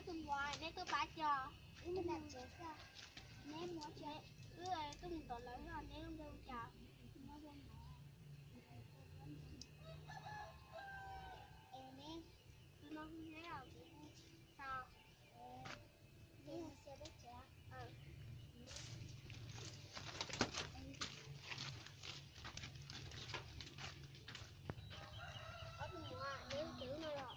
tôi ngoài nên tôi bán cho mình đặt chế sao nên mua chế tôi mình còn lấy rồi nên không đâu chào em nè tôi nó không thấy đâu sao nên xe biết chế ở tôi ngoài nên chữ nó rồi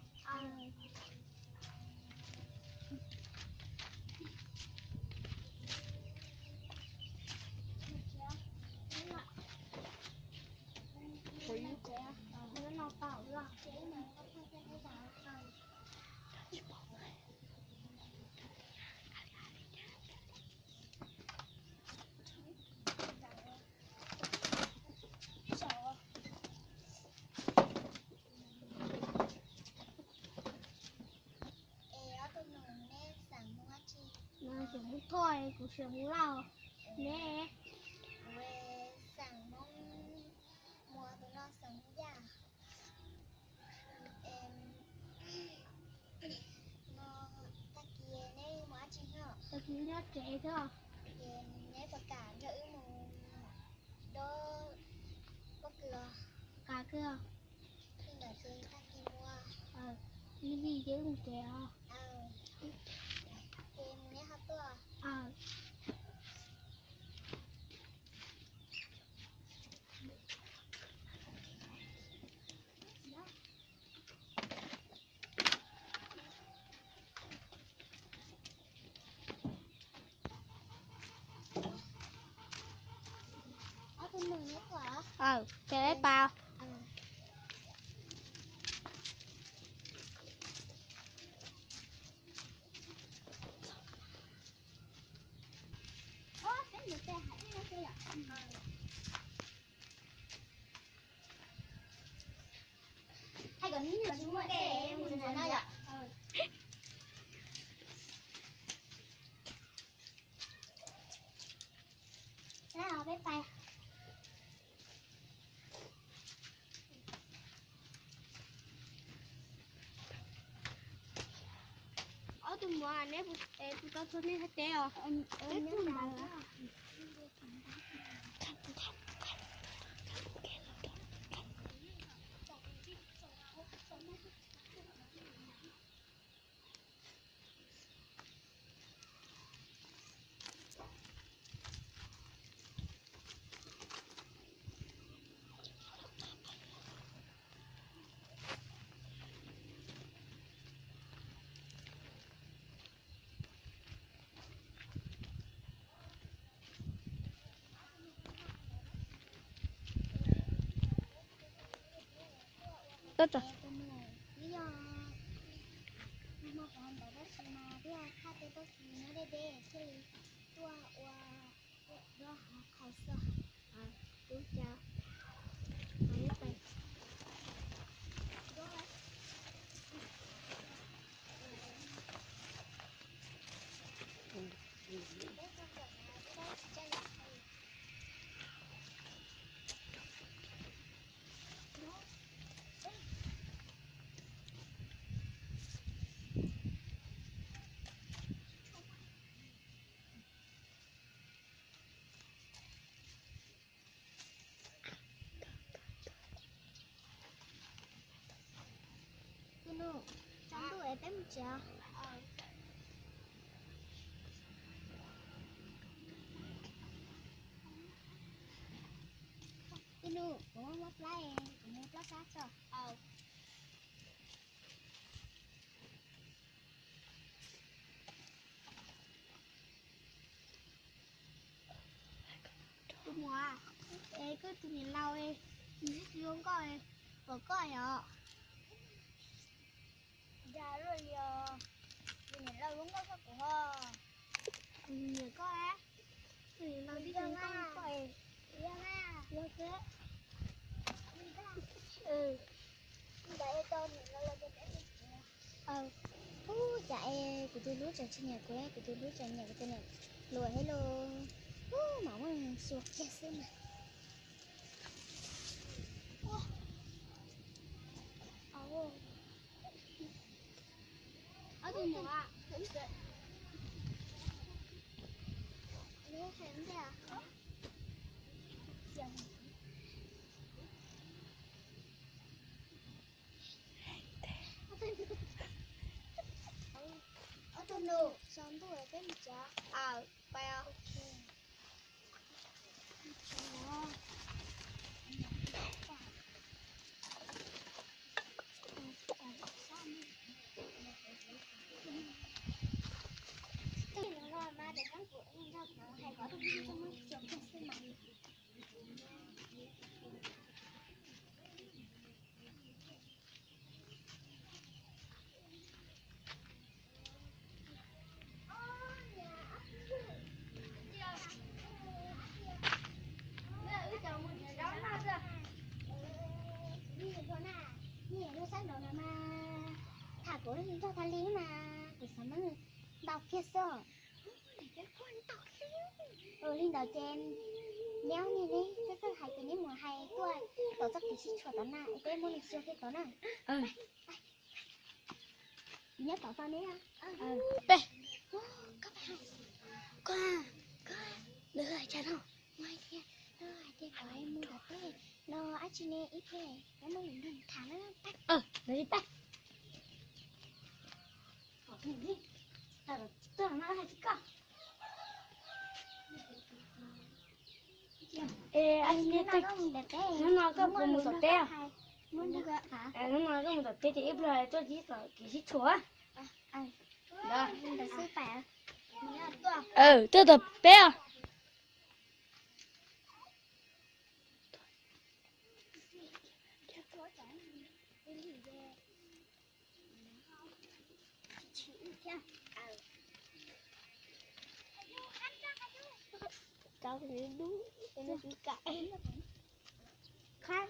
nó nào tao rồi chế này có phải cái này sao nó chỉ muốn thôi cũng chỉ muốn lau nè vềสั่งmong mua tụi nó sống già em nó ta kia nè mua chi hả tôi chỉ nhớ trẻ thôi em nè tất cả nữ mù đó có cửa cả cơ khi là chơi ta kia mua đi chứ không trẻ em nè hấp tua tôi mừng nhất quả cái đấy bao cái người ta hãy nó chơi ạ hay còn như là chúng ta kể mình nói này ạ nào bếp bay ở tôi mua nếu tôi có số này hết treo em nhớ là tốt rồi lý do mà còn đó là mà biết khác cái đó nó để thì tua đó khai sơ đúng chào nó trong tuổi em chưa cái nu cũng mất lá em cũng mất lá sát rồi tôi mua cứ tôi nhìn lau không có có coi ạ ra rồi nhìn lâu đúng có của họ nhiều có á tôi nhìn lau đi không có coi được thế vậy tôi nhìn lâu lâu chạy của tôi lúa chạy trên nhà của tôi lúa chạy nhà của tôi này lùa hello mỏng mình suột chết xem này ở không được ạ. Lấy hẹn đi à? Ở trong đồ, xong tôi cái gì chứ? À, bèo. Của nó cho thằng lý mà để sao mà đọc kia sợ linh đầu trên nếu như đi cái hai cái mùa hay tuổi tổ chức thì chuột đó nè cái môn lịch sử cái đó nè nhớ tỏ tao đấy à Bè. các bạn qua được rồi chả đâu ngoài kia nó hai cái của em mua đặt đấy nó ăn chi nè ít thế nó mua mình thả nó Lấy tay. đi tưởng nó hay cả Ê, anh nghe tay. Nó nói có một tờ té à? Muốn được hả? Nó nói có một tờ té thì ít rồi cho chị tờ kỳ sĩ chúa. Đó, mình đã sư bả. Tôi tập bé à? Cháu thì đúng, nó chỉ cãi. Khác.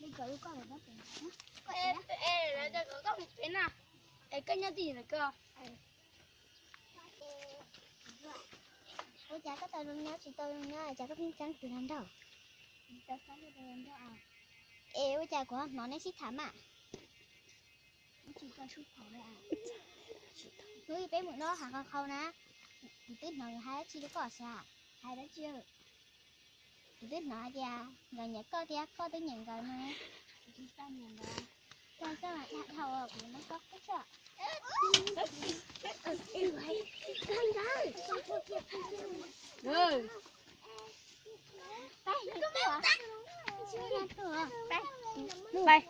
Bây giờ có là nó Ê, nó có một cái nào? Ê, cái nhá gì này cơ? ôi chả có tao luôn nhớ, chỉ tao luôn nhớ, chả có phim trắng từ lần đâu. Tao sáng từ lần đâu à? Ê, ôi chả của nó nên xích thảm à? Nó chỉ có chút khổ đấy à? Nuôi bé một nó hả không nè? Tết nó hai chi có sao? Hai đó chưa? Tết nó kìa, rồi nhớ có tới nhận rồi mà. Sao nhận rồi? Sao mà đặt thầu ở nó có cái sợ? Rồi. Bay, Bay.